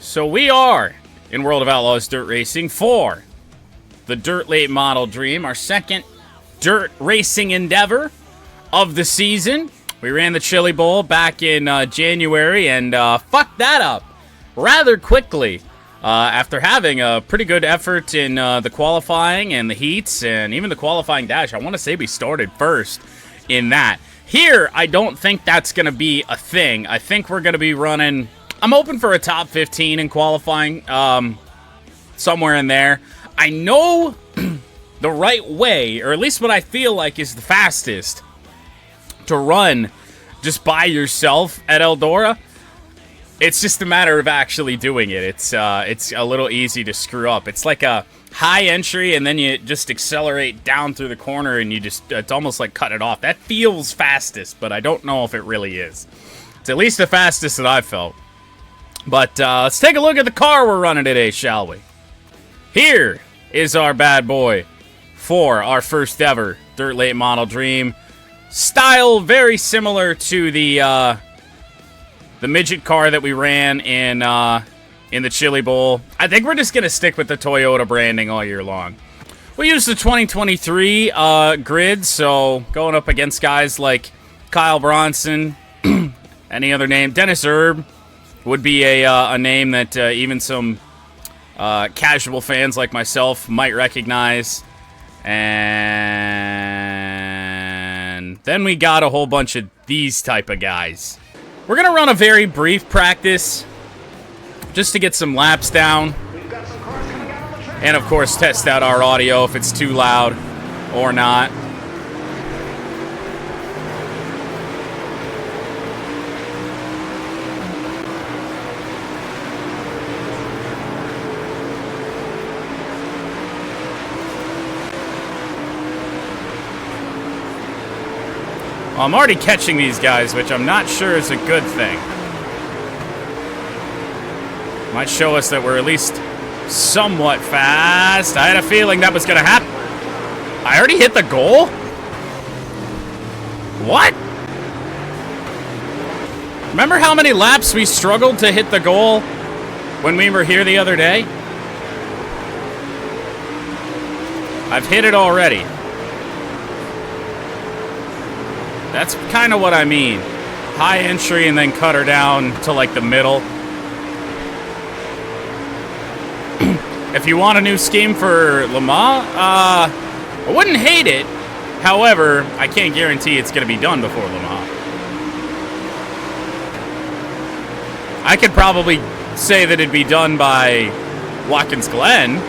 So we are in World of Outlaws Dirt Racing for the Dirt Late Model Dream, our second dirt racing endeavor of the season. We ran the Chili Bowl back in January and fucked that up rather quickly after having a pretty good effort in the qualifying and the heats and even the qualifying dash. I want to say we started first in that. Here, I don't think that's going to be a thing. I think we're going to be running... I'm hoping for a top 15 in qualifying, somewhere in there. I know the right way, or at least what I feel like is the fastest, to run just by yourself at Eldora. It's just a matter of actually doing it. It's a little easy to screw up. It's like a high entry, and then you just accelerate down through the corner, and it's almost like cut it off. That feels fastest, but I don't know if it really is. It's at least the fastest that I've felt. But let's take a look at the car we're running today, shall we? Here is our bad boy for our first ever Dirt Late Model Dream. Style very similar to the midget car that we ran in the Chili Bowl. I think we're just going to stick with the Toyota branding all year long. We use the 2023 grid, so going up against guys like Kyle Bronson, any other name, Dennis Erb would be a name that even some casual fans like myself might recognize. And then we got a whole bunch of these type of guys. We're going to run a very brief practice just to get some laps down. And, of course, test out our audio if it's too loud or not. Well, I'm already catching these guys, which I'm not sure is a good thing. Might show us that we're at least somewhat fast. I had a feeling that was going to happen. I already hit the goal? What? Remember how many laps we struggled to hit the goal when we were here the other day? I've hit it already. That's kind of what I mean. High entry and then cut her down to like the middle. If you want a new scheme for Le Mans, I wouldn't hate it. However, I can't guarantee it's going to be done before Le Mans. I could probably say that it'd be done by Watkins Glen.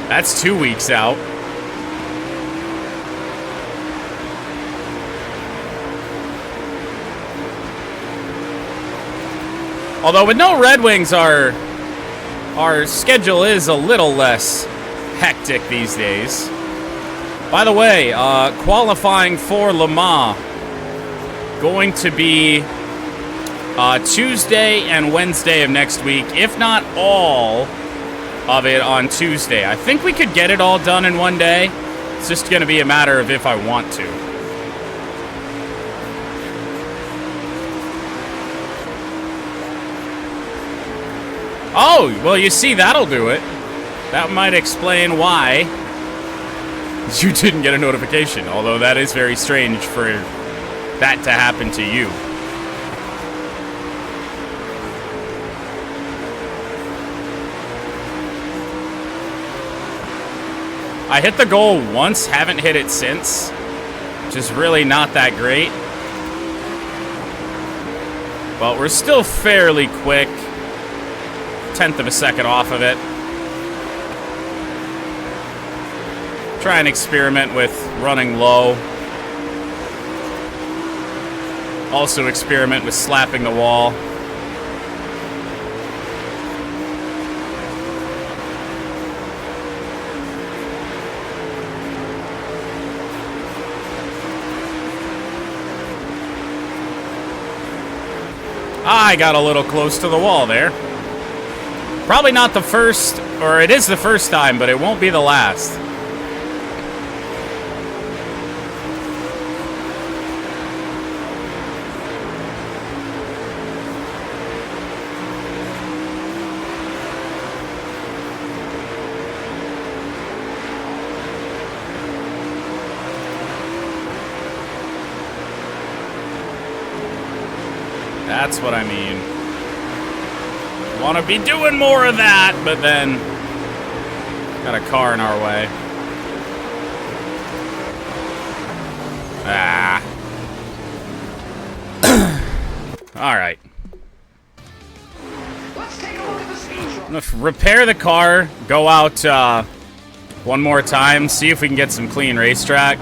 That's 2 weeks out. Although with no Red Wings, our schedule is a little less hectic these days. By the way, qualifying for Le Mans going to be Tuesday and Wednesday of next week, if not all of it on Tuesday. I think we could get it all done in one day. It's just going to be a matter of if I want to. Oh, well, you see, that'll do it. That might explain why you didn't get a notification, although that is very strange for that to happen to you. I hit the goal once, haven't hit it since, which is really not that great. But we're still fairly quick. 1/10 of a second off of it. Try and experiment with running low. Also experiment with slapping the wall. I got a little close to the wall there. Probably not the first, or it is the first time, but it won't be the last. That's what I mean. Want to be doing more of that, but then got a car in our way. Ah. All right. I'm gonna repair the car, go out one more time, see if we can get some clean racetrack.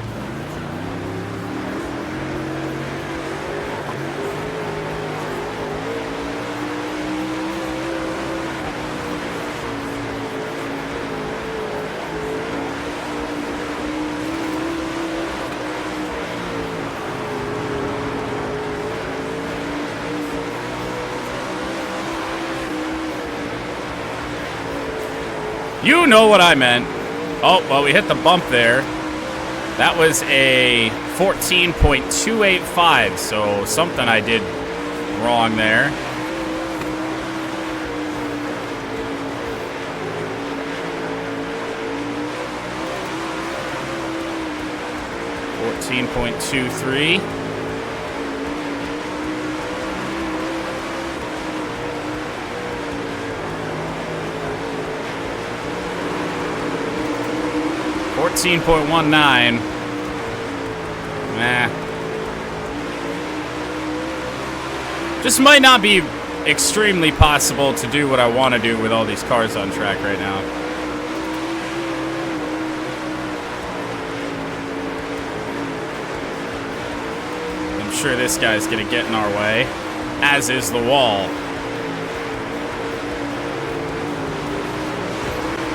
You know what I meant. Oh, well, we hit the bump there. That was a 14.285, so something I did wrong there. .23. .19. Nah. Just might not be extremely possible to do what I want to do with all these cars on track right now. I'm sure this guy's going to get in our way, as is the wall.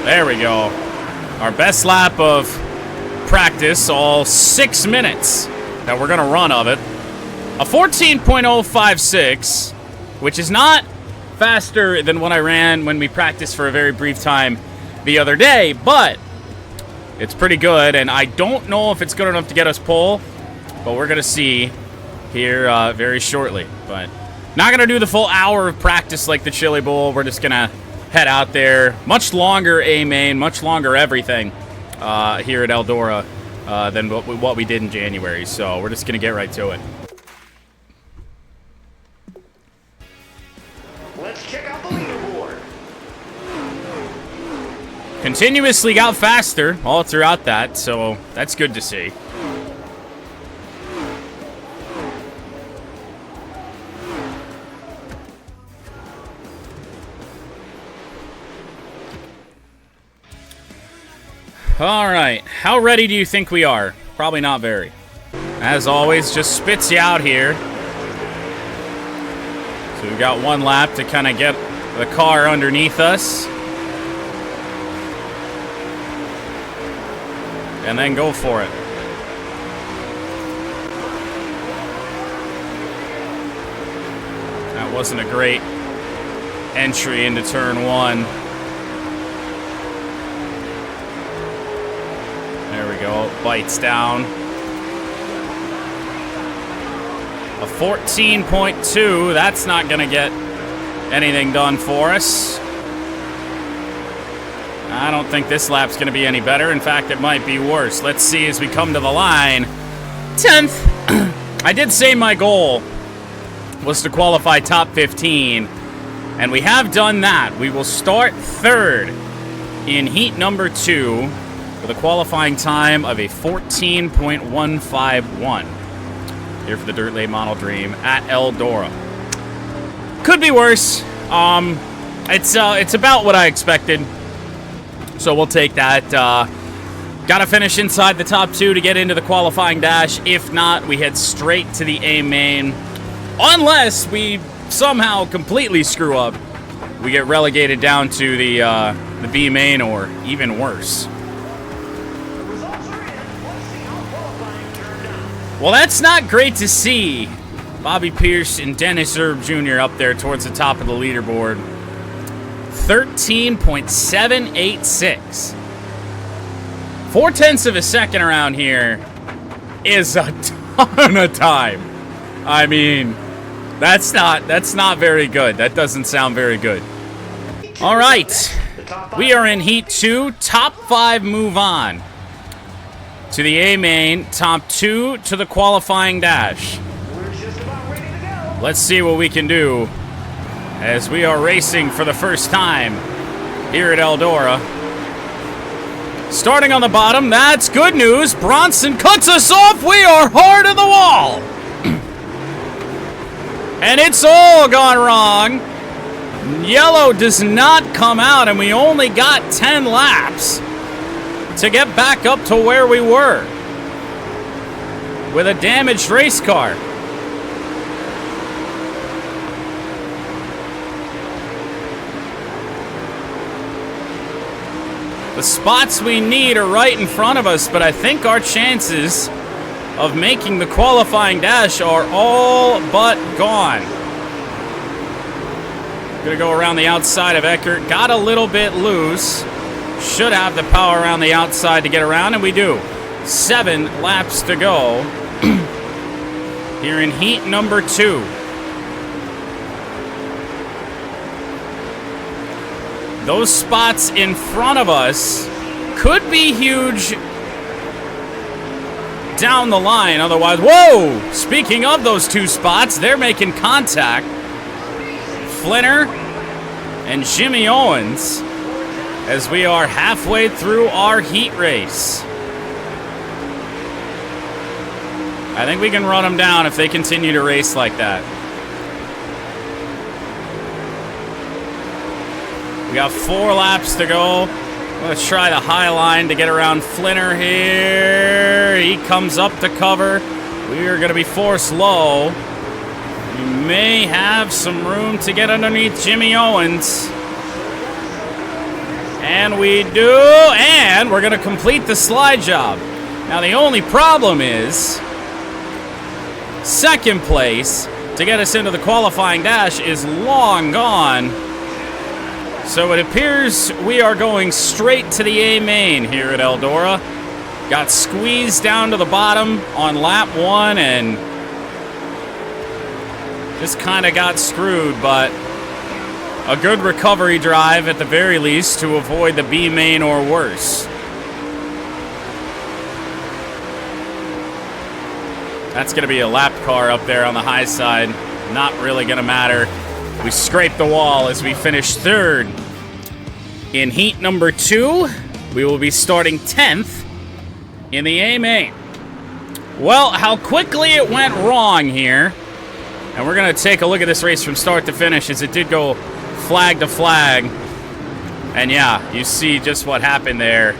There we go. Our best lap of practice, all 6 minutes that we're going to run of it. A 14.056, which is not faster than what I ran when we practiced for a very brief time the other day, but it's pretty good, and I don't know if it's good enough to get us pole, but we're going to see here very shortly. But not going to do the full hour of practice like the Chili Bowl. We're just going to head out there. Much longer A-main, much longer everything here at Eldora than what we did in January. So we're just going to get right to it. Let's check out the leaderboard. Continuously got faster all throughout that, so that's good to see. All right, how ready do you think we are? Probably not very. As always, just spits you out here. So we've got one lap to kind of get the car underneath us. And then go for it. That wasn't a great entry into turn one. There we go, bites down. A 14.2, that's not gonna get anything done for us. I don't think this lap's gonna be any better. In fact, it might be worse. Let's see as we come to the line. 10th. I did say my goal was to qualify top 15, and we have done that. We will start third in heat number 2 with a qualifying time of a 14.151 here for the Dirt Late Model Dream at Eldora. Could be worse. It's about what I expected, so we'll take that. Gotta finish inside the top 2 to get into the qualifying dash. If not, we head straight to the A main. Unless we somehow completely screw up, we get relegated down to the B main, or even worse. Well, that's not great to see. Bobby Pierce and Dennis Erb Jr. up there towards the top of the leaderboard. 13.786. 0.4 of a second around here is a ton of time. I mean, that's not very good. That doesn't sound very good. All right, we are in heat 2. Top 5 move on to the A main, top 2 to the qualifying dash. Let's see what we can do as we are racing for the first time here at Eldora. Starting on the bottom, that's good news. Bronson cuts us off. We are hard on the wall. And it's all gone wrong. Yellow does not come out, and we only got 10 laps to get back up to where we were with a damaged race car. The spots we need are right in front of us, but I think our chances of making the qualifying dash are all but gone. Gonna go around the outside of Eckert. Got a little bit loose. Should have the power around the outside to get around, and we do. 7 laps to go here in heat number 2. Those spots in front of us could be huge down the line. Otherwise, whoa! Speaking of those 2 spots, they're making contact. Flinner and Jimmy Owens as we are halfway through our heat race. I think we can run them down if they continue to race like that. We got 4 laps to go. Let's try the high line to get around Flinner here. He comes up to cover. We are going to be forced low. We may have some room to get underneath Jimmy Owens. And we do. And we're going to complete the slide job. Now, the only problem is second place to get us into the qualifying dash is long gone. So it appears we are going straight to the A main here at Eldora. Got squeezed down to the bottom on lap 1 and just kind of got screwed, but a good recovery drive at the very least to avoid the B main or worse. That's going to be a lap car up there on the high side. Not really going to matter. We scraped the wall as we finish 3rd. In heat number 2, we will be starting 10th in the A main. Well, how quickly it went wrong here. And we're going to take a look at this race from start to finish as it did go flag to flag. And yeah, you see just what happened there.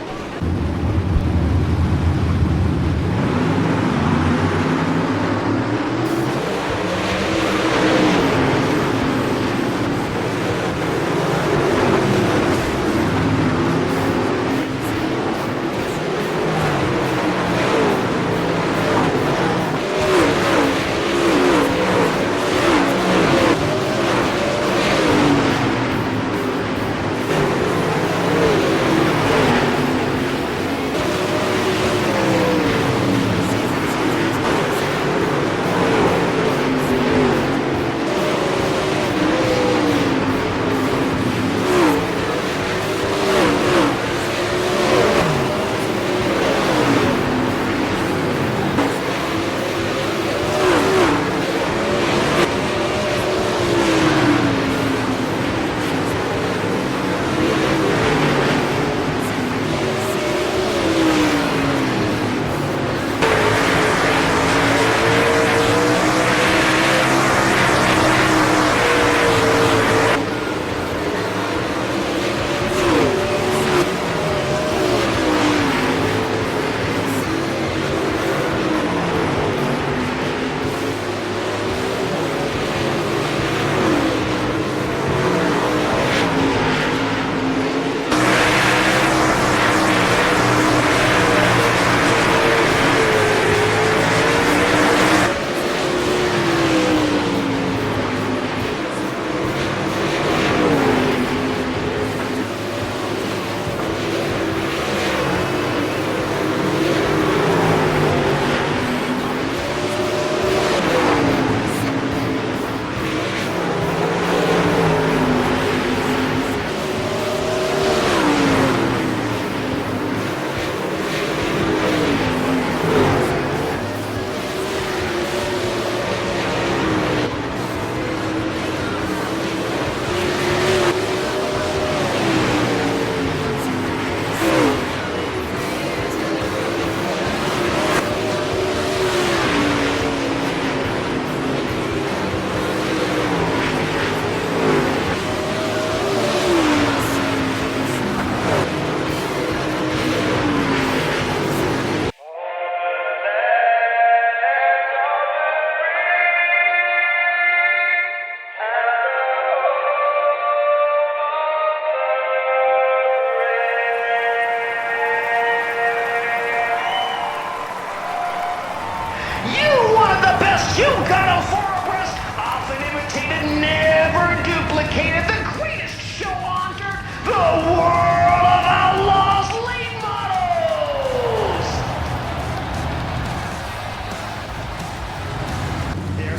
dedicated the greatest show on dirt, the World of Outlaws late models!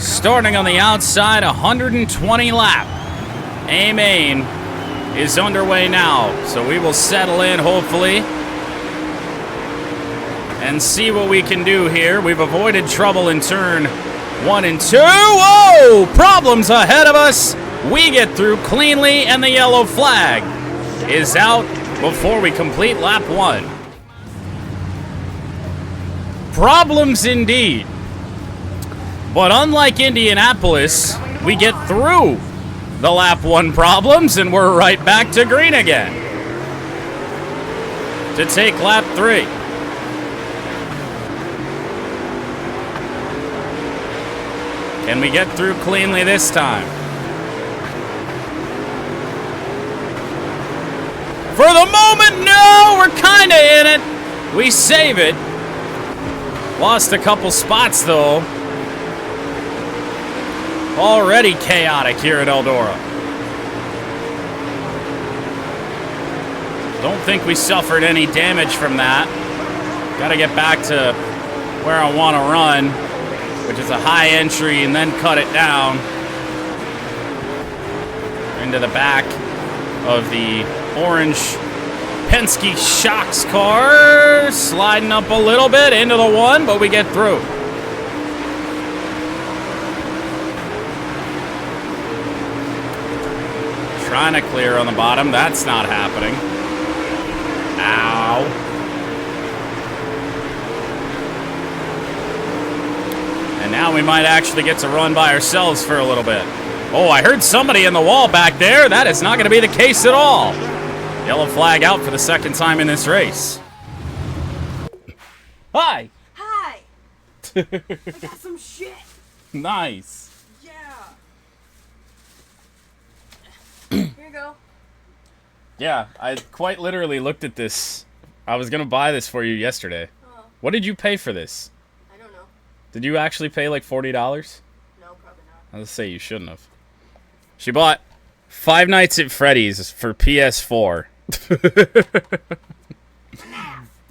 Starting on the outside, 120 lap. A-Main is underway now, so we will settle in, hopefully, and see what we can do here. We've avoided trouble in turn 1 and 2. Whoa! Problems ahead of us. We get through cleanly, and the yellow flag is out before we complete lap 1. Problems indeed. But unlike Indianapolis, we get through the lap 1 problems, and we're right back to green again to take lap 3. Can we get through cleanly this time? For the moment, no! We're kind of in it. We save it. Lost a couple spots, though. Already chaotic here at Eldora. Don't think we suffered any damage from that. Got to get back to where I want to run, which is a high entry, and then cut it down into the back of the orange Penske Shocks car. Sliding up a little bit into the 1, but we get through. Trying to clear on the bottom. That's not happening. Ow. And now we might actually get to run by ourselves for a little bit. Oh, I heard somebody in the wall back there. That is not going to be the case at all. Yellow flag out for the second time in this race. Hi. Hi. I got some shit. Nice. Yeah. Here you go. Yeah, I quite literally looked at this. I was going to buy this for you yesterday. Oh. What did you pay for this? I don't know. Did you actually pay like $40? No, probably not. I was say you shouldn't have. She bought Five Nights at Freddy's for PS4.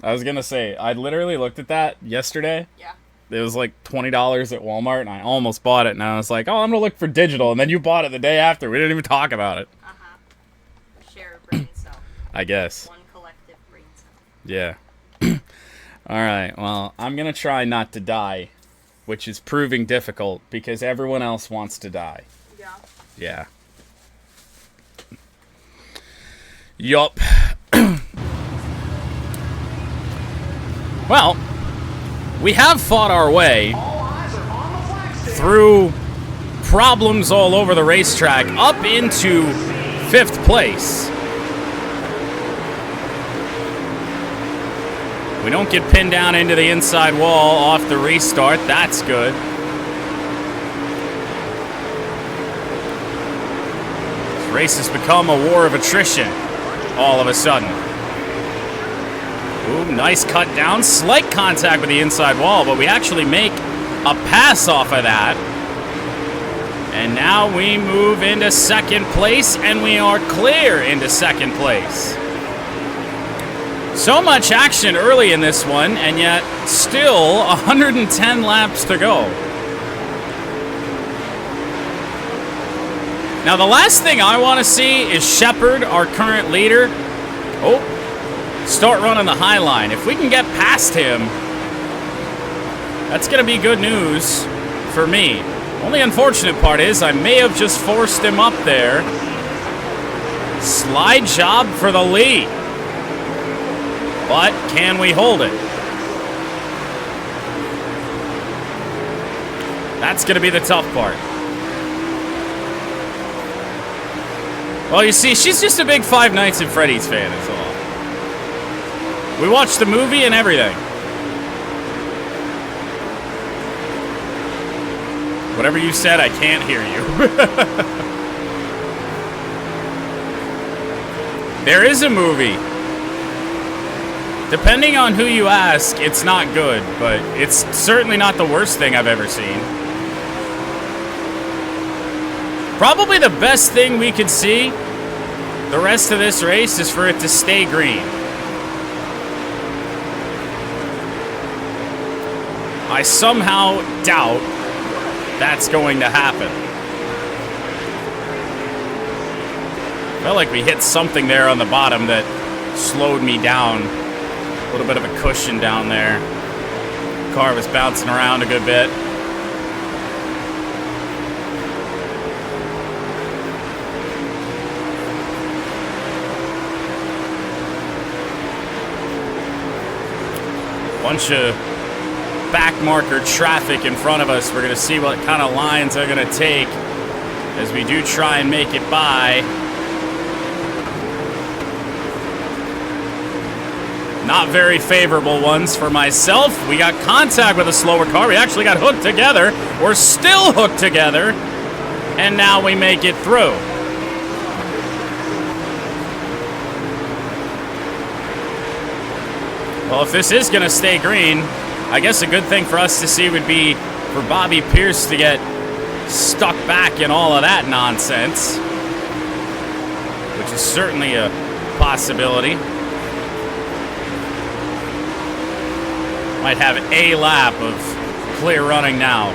I was gonna say, I literally looked at that yesterday. Yeah. It was like $20 at Walmart, and I almost bought it, and I was like, oh, I'm gonna look for digital, and then you bought it the day after. We didn't even talk about it. Uh-huh. Share a brain cell. I guess. One collective brain cell. Yeah. Alright, well, I'm gonna try not to die, which is proving difficult, because everyone else wants to die. Yeah. Yeah. Yup. Well, we have fought our way through problems all over the racetrack up into 5th place. We don't get pinned down into the inside wall off the restart. That's good. This race has become a war of attrition all of a sudden. Ooh, nice cut down. Slight contact with the inside wall, but we actually make a pass off of that. And now we move into 2nd place, and we are clear into 2nd place. So much action early in this one, and yet still 110 laps to go. Now, the last thing I want to see is Shepard, our current leader, start running the high line. If we can get past him, that's going to be good news for me. Only unfortunate part is I may have just forced him up there. Slide job for the lead. But can we hold it? That's going to be the tough part. Well, you see, she's just a big Five Nights at Freddy's fan, is all. We watched the movie and everything. Whatever you said, I can't hear you. There is a movie. Depending on who you ask, it's not good, but it's certainly not the worst thing I've ever seen. Probably the best thing we could see the rest of this race is for it to stay green. I somehow doubt that's going to happen. Felt like we hit something there on the bottom that slowed me down. A little bit of a cushion down there. Car was bouncing around a good bit. Bunch of back marker traffic in front of us. We're going to see what kind of lines they're going to take as we do try and make it by. Not very favorable ones for myself. We got contact with a slower car. We actually got hooked together. We're still hooked together. And now we make it through. Well, if this is going to stay green, I guess a good thing for us to see would be for Bobby Pierce to get stuck back in all of that nonsense, which is certainly a possibility. Might have a lap of clear running now.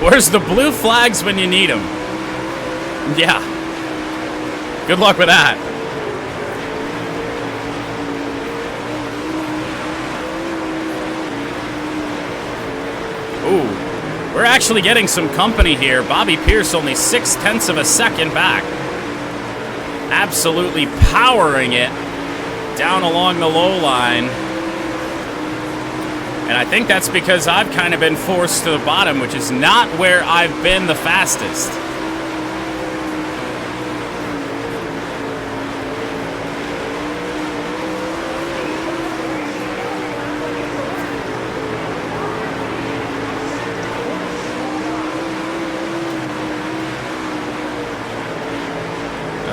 Where's the blue flags when you need them? Yeah. Good luck with that. Ooh, we're actually getting some company here. Bobby Pierce only 0.6 of a second back. Absolutely powering it down along the low line. And I think that's because I've kind of been forced to the bottom, which is not where I've been the fastest.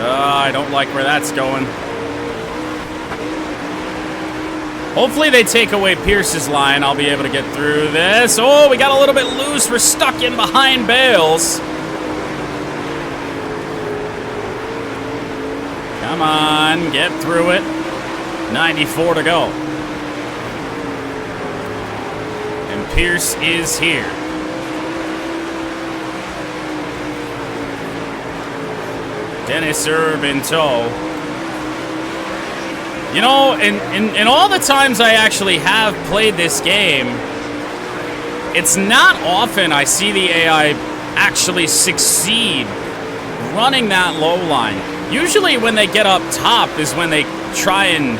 I don't like where that's going. Hopefully they take away Pierce's line. I'll be able to get through this. Oh, we got a little bit loose. We're stuck in behind Bales. Come on, get through it. 94 to go. And Pierce is here. Dennis Erb in tow. You know, in all the times I actually have played this game, it's not often I see the AI actually succeed running that low line. Usually when they get up top is when they try and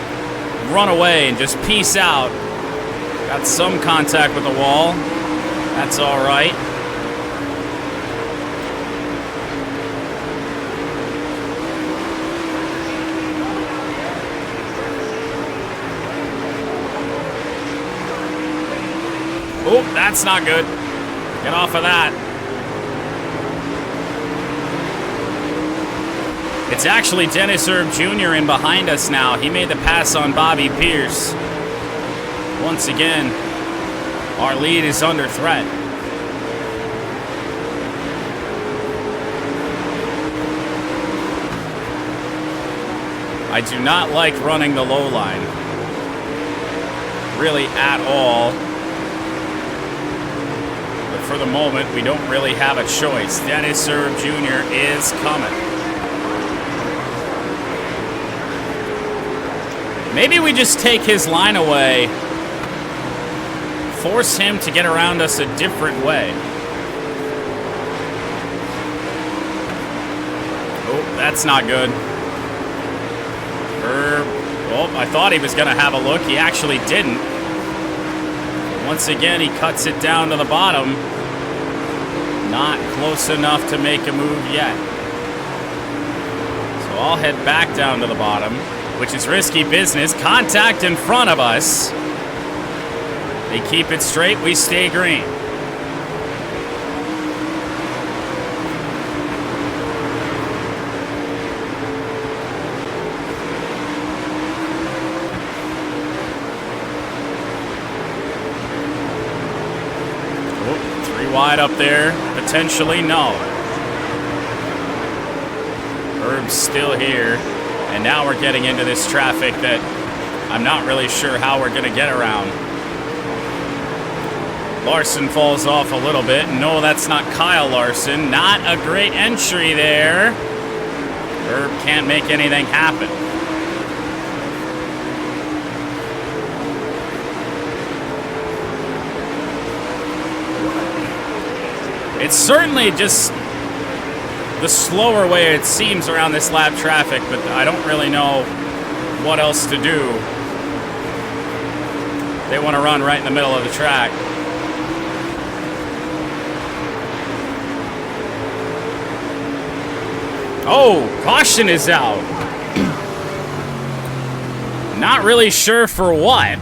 run away and just peace out. Got some contact with the wall. That's all right. Oh, that's not good. Get off of that. It's actually Dennis Erb Jr. in behind us now. He made the pass on Bobby Pierce. Once again, our lead is under threat. I do not like running the low line. Really at all. For the moment, we don't really have a choice. Dennis Erb Jr. is coming. Maybe we just take his line away, force him to get around us a different way. Oh, that's not good. Erb, oh, I thought he was going to have a look. He actually didn't. Once again, he cuts it down to the bottom. Not close enough to make a move yet. So I'll head back down to the bottom, which is risky business. Contact in front of us. They keep it straight. We stay green. Oh, 3 wide up there. Potentially, no. Herb's still here. And now we're getting into this traffic that I'm not really sure how we're going to get around. Larson falls off a little bit. No, that's not Kyle Larson. Not a great entry there. Herb can't make anything happen. It's certainly just the slower way it seems around this lap traffic, but I don't really know what else to do. They want to run right in the middle of the track. Oh, caution is out. Not really sure for what.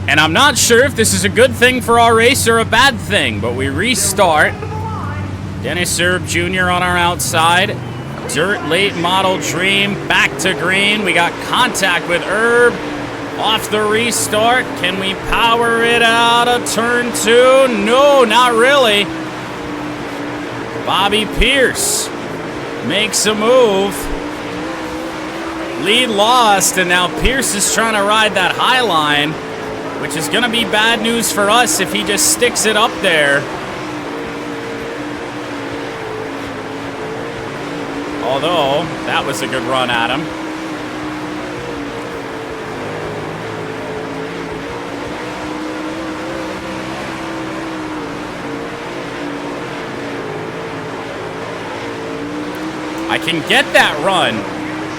And I'm not sure if this is a good thing for our race or a bad thing, but we restart. Dennis Herb Jr. on our outside. Dirt late model Dream back to green. We got contact with Herb off the restart. Can we power it out of turn 2? No, not really. Bobby Pierce makes a move. Lead lost, and now Pierce is trying to ride that high line, which is going to be bad news for us if he just sticks it up there. Although, that was a good run at him. I can get that run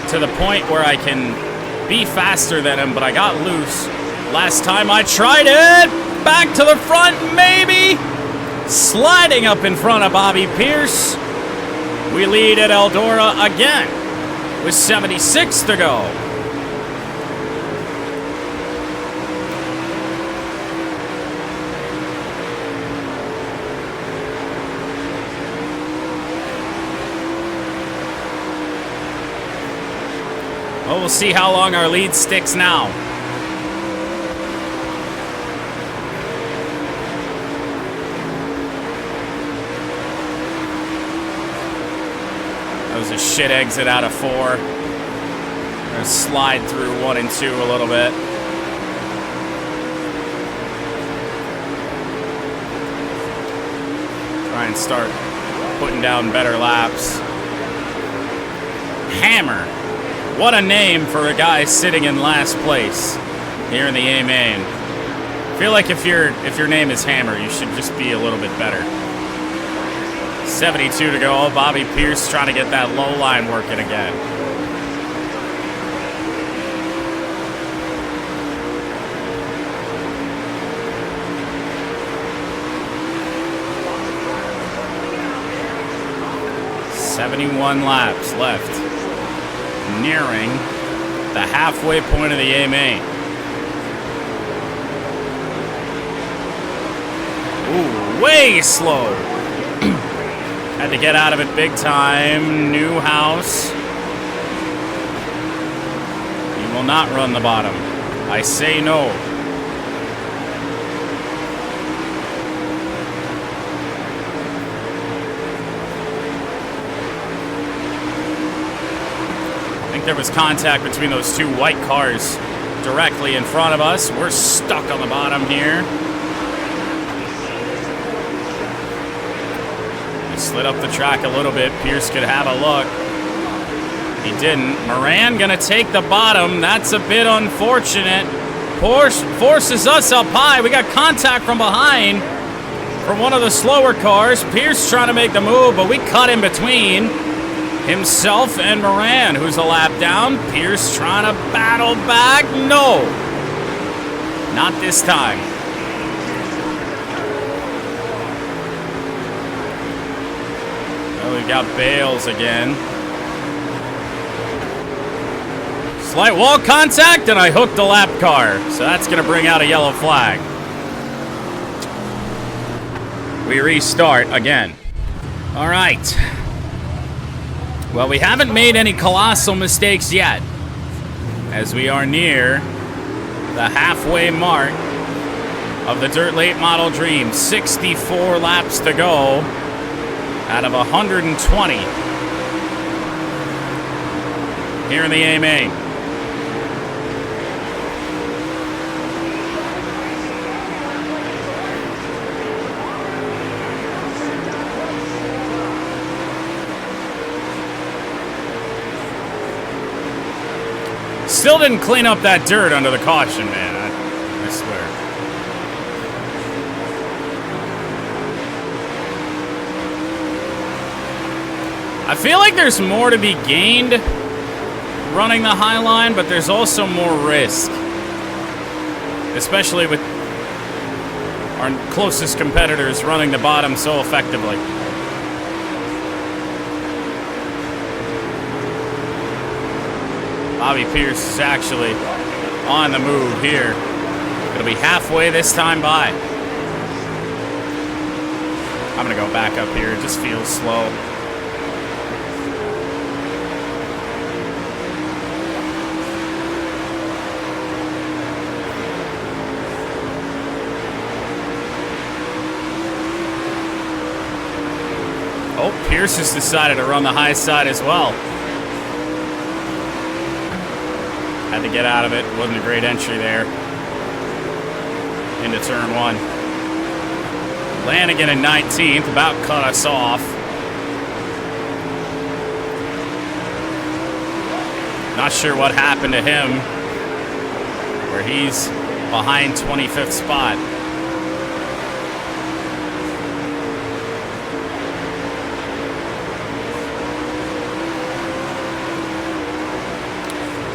to the point where I can be faster than him, but I got loose last time I tried it. Back to the front, maybe. Sliding up in front of Bobby Pierce. We lead at Eldora again with 76 to go. Well, we'll see how long our lead sticks now. That was a shit exit out of 4. We're gonna slide through 1 and 2 a little bit. Try and start putting down better laps. Hammer. What a name for a guy sitting in last place here in the A-Main. I feel like if your name is Hammer, you should just be a little bit better. 72 to go. Bobby Pierce trying to get that low line working again. "71 laps left. Nearing the halfway point of the A-Main. Ooh, way slow. Had to get out of it big time. Newhouse. He will not run the bottom. I say no. There was contact between those two white cars directly in front of us. We're stuck on the bottom here. We slid up the track a little bit. Pierce could have a look. He didn't. Moran gonna take the bottom. That's a bit unfortunate. Porsche forces us up high. We got contact from behind from one of the slower cars. Pierce trying to make the move, but we cut in between himself and Moran, who's a lap down. Pierce trying to battle back. No. Not this time. Well, we've got Bales again. Slight wall contact, and I hooked a lap car. So that's going to bring out a yellow flag. We restart again. All right. Well, we haven't made any colossal mistakes yet, as we are near the halfway mark of the Dirt Late Model Dream. 64 laps to go out of 120. here in the A main. Still didn't clean up that dirt under the caution, man. I swear. I feel like there's more to be gained running the high line, but there's also more risk. Especially with our closest competitors running the bottom so effectively. Bobby Pierce is actually on the move here. It'll be halfway this time by. I'm gonna go back up here. It just feels slow. Oh, Pierce has decided to run the high side as well. Had to get out of it. Wasn't a great entry there. Into turn one. Lanigan in 19th, about cut us off. Not sure what happened to him, where he's behind 25th spot.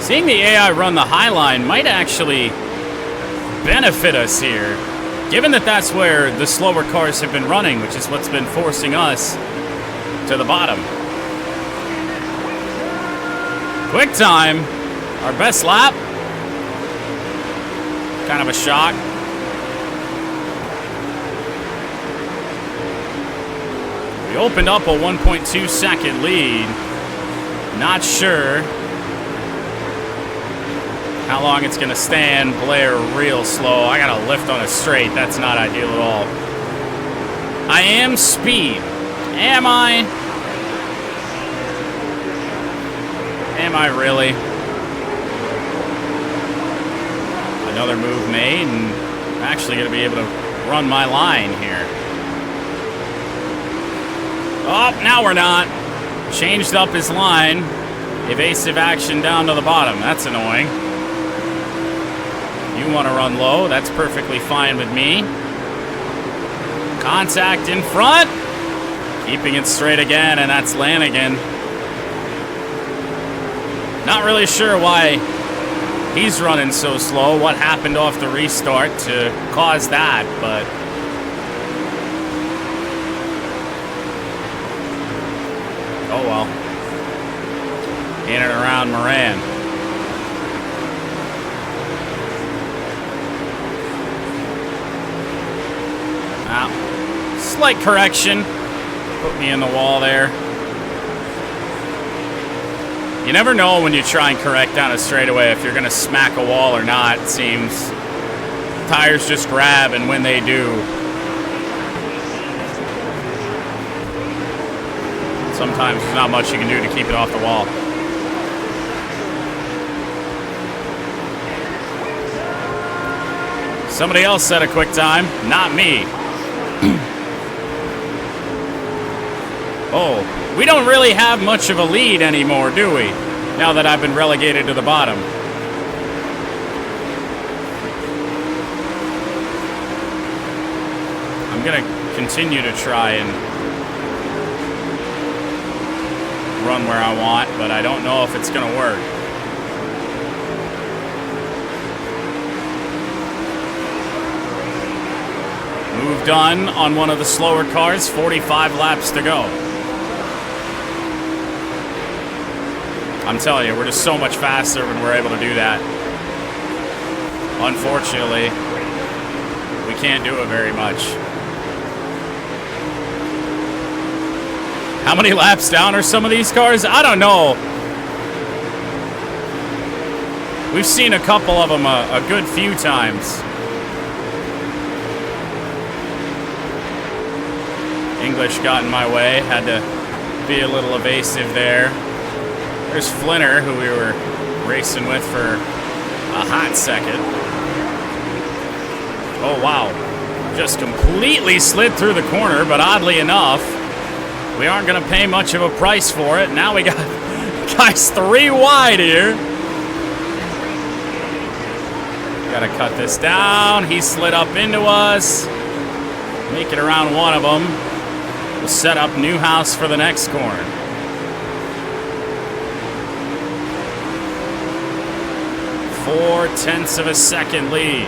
Seeing the AI run the high line might actually benefit us here, given that that's where the slower cars have been running, which is what's been forcing us to the bottom. Quick time, our best lap. Kind of a shock. We opened up a 1.2 second lead. Not sure how long it's gonna stand. Blair real slow. I gotta lift on a straight. That's not ideal at all. I am speed. Am I? Am I really? Another move made, and I'm actually gonna be able to run my line here. Oh, now we're not. Changed up his line. Evasive action down to the bottom. That's annoying. You want to run low, that's perfectly fine with me. Contact in front. Keeping it straight again, and that's Lanigan. Not really sure why he's running so slow. What happened off the restart to cause that, but oh well. In and around Moran. Slight correction. Put me in the wall there. You never know when you try and correct down a straightaway if you're going to smack a wall or not. It seems tires just grab, and when they do, sometimes there's not much you can do to keep it off the wall. Somebody else set a quick time, not me. Oh, we don't really have much of a lead anymore, do we? Now that I've been relegated to the bottom. I'm gonna continue to try and run where I want, but I don't know if it's gonna work. Move done on one of the slower cars, 45 laps to go. I'm telling you, we're just so much faster when we're able to do that. Unfortunately, we can't do it very much. How many laps down are some of these cars? I don't know. We've seen a couple of them a good few times. English got in my way, had to be a little evasive there. There's Flinner, who we were racing with for a hot second. Oh, wow. Just completely slid through the corner, but oddly enough, we aren't going to pay much of a price for it. Now we got guys 3 wide here. Got to cut this down. He slid up into us. Make it around one of them. We'll set up Newhouse for the next corner. Four-tenths of a second lead.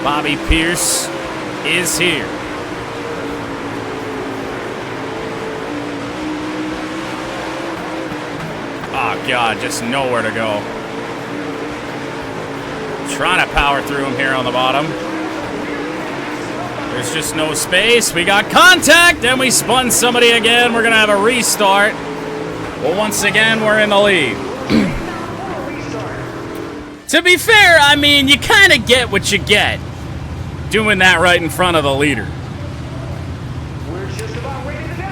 Bobby Pierce is here. Oh, God, just nowhere to go. Trying to power through him here on the bottom. There's just no space. We got contact, and we spun somebody again. We're going to have a restart. Well, once again, we're in the lead. To be fair, I mean, you kind of get what you get doing that right in front of the leader.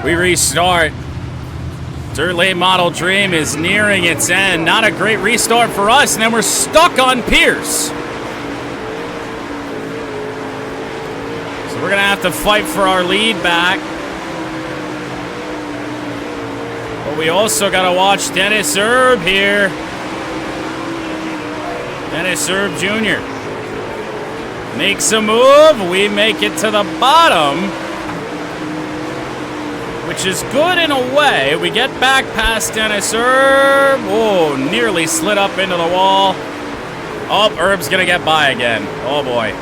We restart. Dirt Late Model Dream is nearing its end. Not a great restart for us, and then we're stuck on Pierce. So we're going to have to fight for our lead back. But we also got to watch Dennis Erb here. Dennis Erb Jr. makes a move. We make it to the bottom, which is good in a way. We get back past Dennis Erb. Oh, nearly slid up into the wall. Oh, Erb's going to get by again. Oh, boy.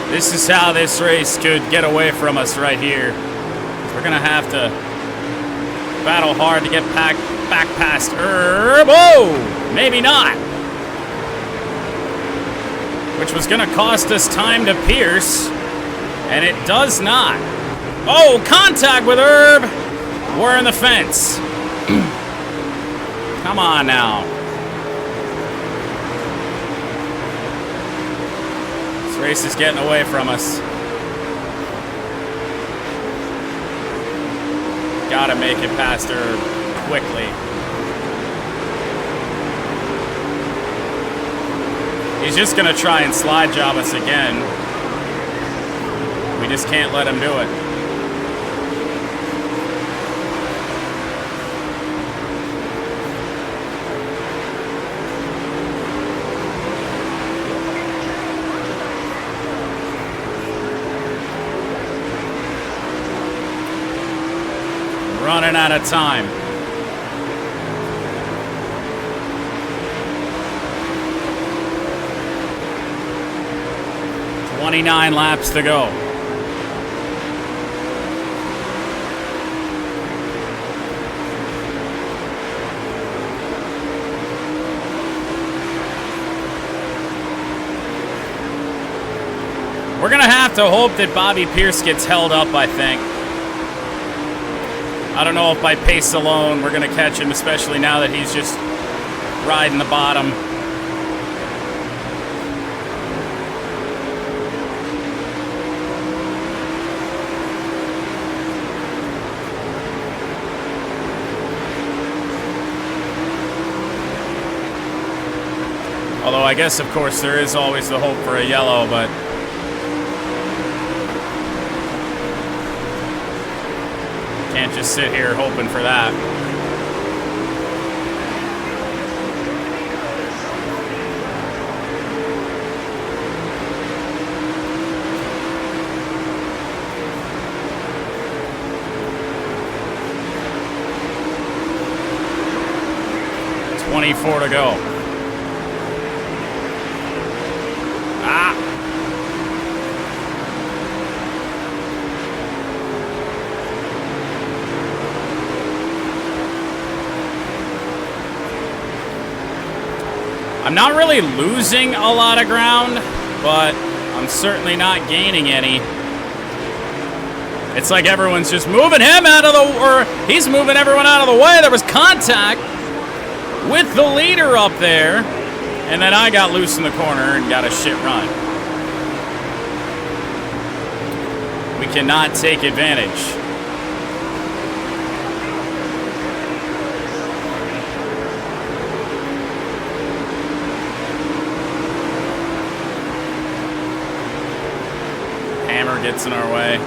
This is how this race could get away from us right here. We're going to have to battle hard to get back past Erb. Oh, maybe not. Which was going to cost us time to Pierce, and it does not. Oh, contact with Erb. We're in the fence. Come on now. This race is getting away from us. Gotta make it past Erb quickly. He's just going to try and slide job us again. We just can't let him do it. Running out of time. "29 laps to go. We're going to have to hope that Bobby Pierce gets held up, I think. I don't know if by pace alone we're going to catch him, especially now that he's just riding the bottom. Although I guess, of course, there is always the hope for a yellow, but can't just sit here hoping for that. .24 to go. I'm not really losing a lot of ground, but I'm certainly not gaining any. It's like everyone's just moving him out of the, or he's moving everyone out of the way. There was contact with the leader up there, and then I got loose in the corner and got a shit run. We cannot take advantage. Hammer gets in our way.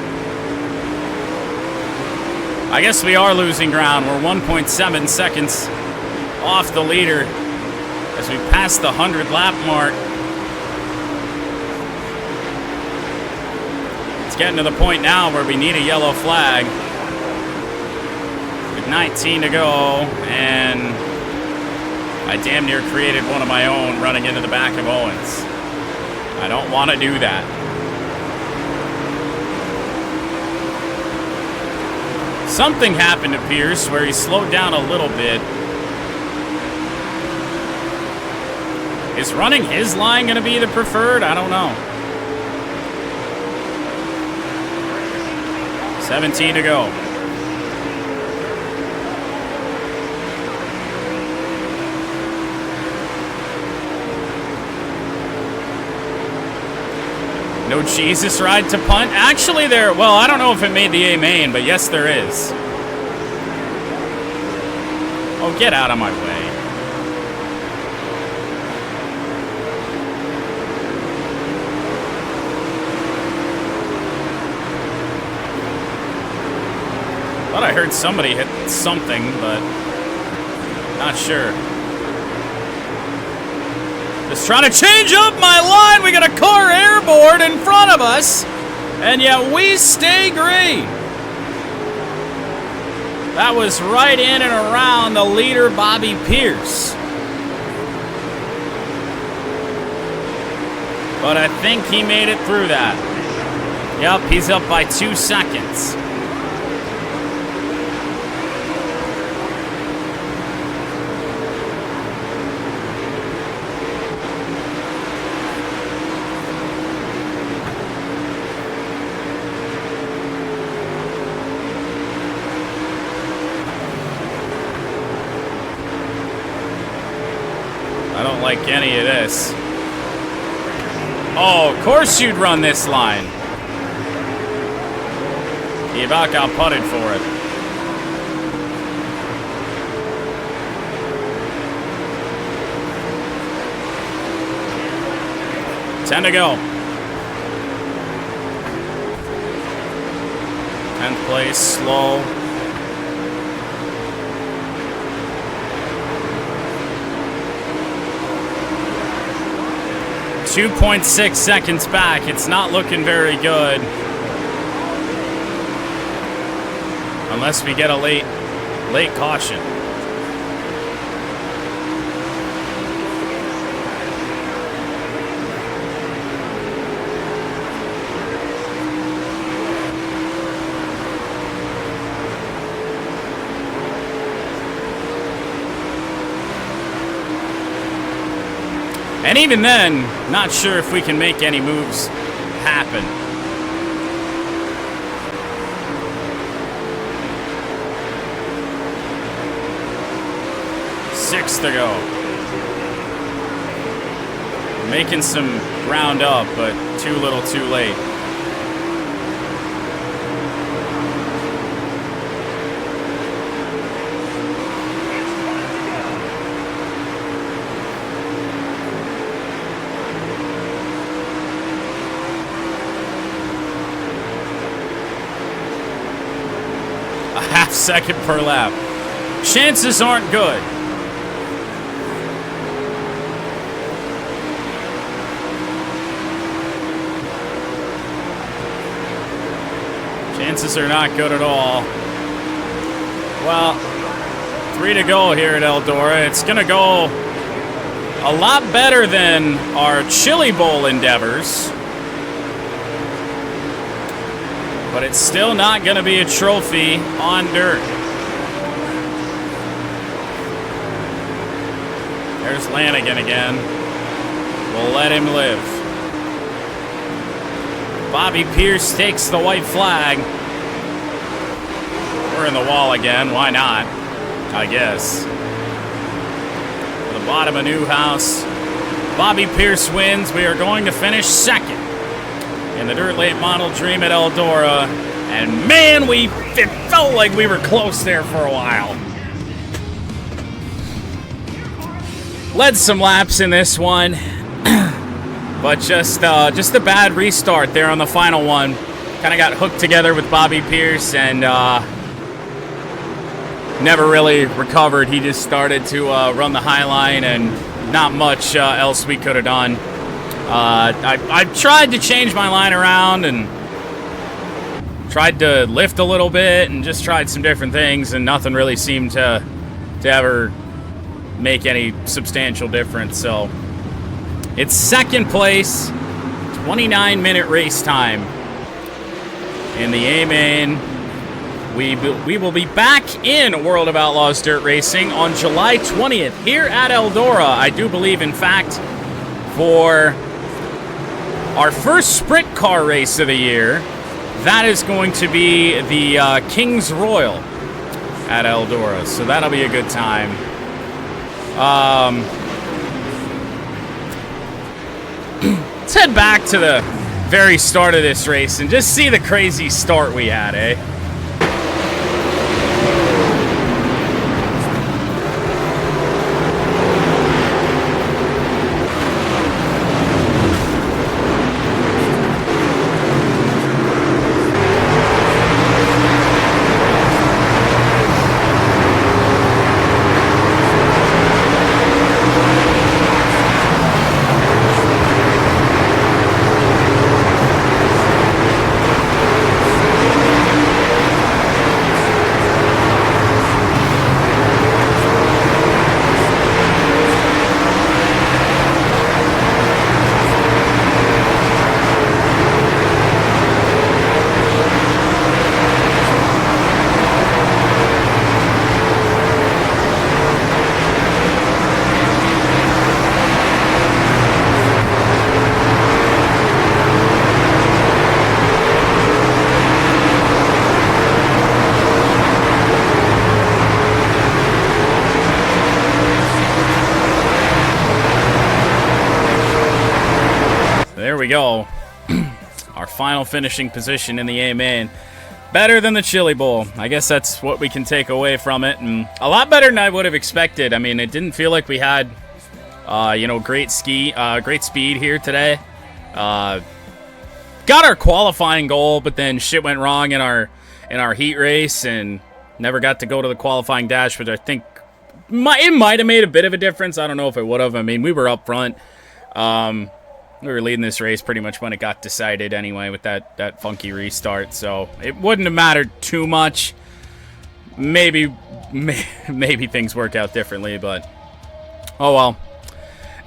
I guess we are losing ground. We're 1.7 seconds off the leader as we pass the 100 lap mark. It's getting to the point now where we need a yellow flag. With 19 to go, and I damn near created one of my own running into the back of Owens. I don't want to do that. Something happened to Pierce where he slowed down a little bit. Is running his line going to be the preferred? I don't know. 17 to go. No Jesus ride to punt? Actually, there, well, I don't know if it made the A main, but yes, there is. Oh, get out of my way. Thought I heard somebody hit something, but not sure. Just trying to change up my line. We got a car airborne in front of us, and yet we stay green. That was right in and around the leader, Bobby Pierce. But I think he made it through that. Yep, he's up by 2 seconds. I don't like any of this. Oh, of course you'd run this line. He about got putted for it. Ten to go. 10th place, slow. .6 seconds back. It's not looking very good. Unless we get a late caution. And even then, not sure if we can make any moves happen. Six to go. Making some ground up, but too little too late. Second per lap. Chances aren't good. Chances are not good at all. Well, 3 to go here at Eldora. It's going to go a lot better than our Chili Bowl endeavors. But it's still not going to be a trophy on dirt. There's Lanigan again. We'll let him live. Bobby Pierce takes the white flag. hammer in the wall again. Why not? I guess. At the bottom of Newhouse, Bobby Pierce wins. We are going to finish second in the Dirt Late Model Dream at Eldora. And man, it felt like we were close there for a while. Led some laps in this one, but just a bad restart there on the final one. Kind of got hooked together with Bobby Pierce and never really recovered. He just started to run the high line, and not much else we could have done. I tried to change my line around and tried to lift a little bit and just tried some different things, and nothing really seemed to ever make any substantial difference. So it's second place, 29-minute race time in the A-Main. We will be back in World of Outlaws Dirt Racing on July 20th here at Eldora. I do believe, in fact, for our first sprint car race of the year, that is going to be the King's Royal at Eldora. So that'll be a good time. Let's head back to the very start of this race and just see the crazy start we had, eh? There we go. Our final finishing position in the A-Main. Better than the Chili Bowl. I guess that's what we can take away from it. And a lot better than I would have expected. I mean, it didn't feel like we had, great speed here today. Got our qualifying goal, but then shit went wrong in our heat race and never got to go to the qualifying dash, which I think it might have made a bit of a difference. I don't know if it would have. I mean, we were up front. We were leading this race pretty much when it got decided anyway with that funky restart, so it wouldn't have mattered too much. Maybe things work out differently, but oh well.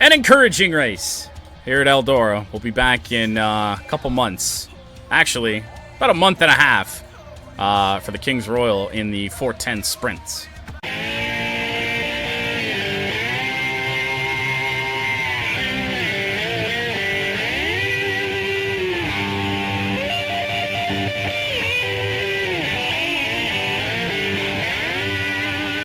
An encouraging race here at Eldora. We'll be back in a couple months. Actually, about a month and a half for the King's Royal in the 410 sprints.